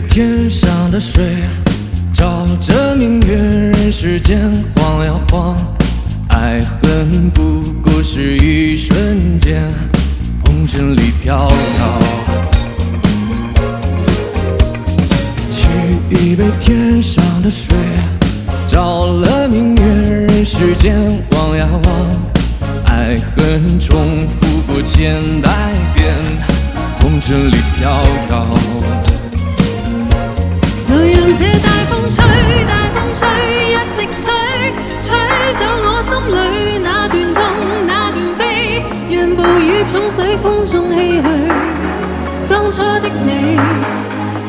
杯天上的水，照着明月，人世间晃呀晃。爱恨不过是一瞬间，红尘里飘摇。取一杯天上的水，照了明月，人世间望呀望。爱恨重复过千百遍，红尘里飘摇。就讓這大風吹，大風吹，一直吹，吹走我心裏那段痛，那段悲，讓暴雨沖洗風中唏噓。當初的你，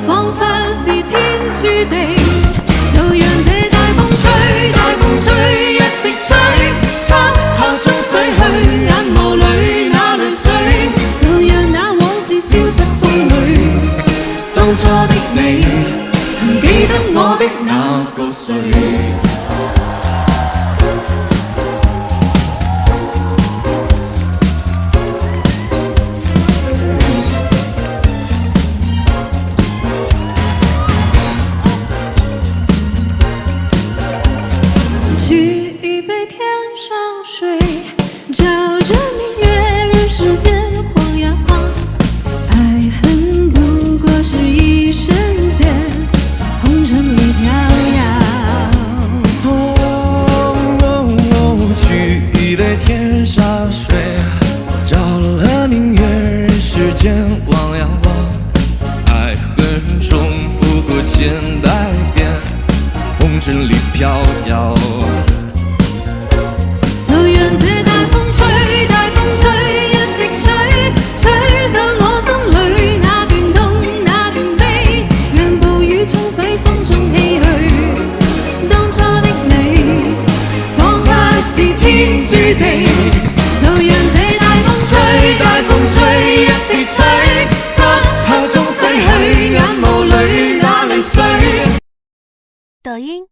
彷彿是天注定。就讓這大風吹，大風吹，一直吹，漆黑中洗去眼眸裏那淚水，就讓那往事消失風裏。當初的你，曾記得我的那個誰？取一杯天上水，照着明月，人世間晃呀晃。愛恨不過是一瞬間，紅塵裡飄搖。取一杯天上水，照了明月，人世間望呀望。愛恨重複過千百遍，紅塵裡飄搖。就讓這大風吹，大風吹，一直吹，吹走我心裏那段痛，那段悲，讓暴雨沖洗風中唏噓。當初的你，彷彿是天注定。就讓這大風吹，大風吹，一直吹，漆黑中洗去眼眸裏那淚水。抖音。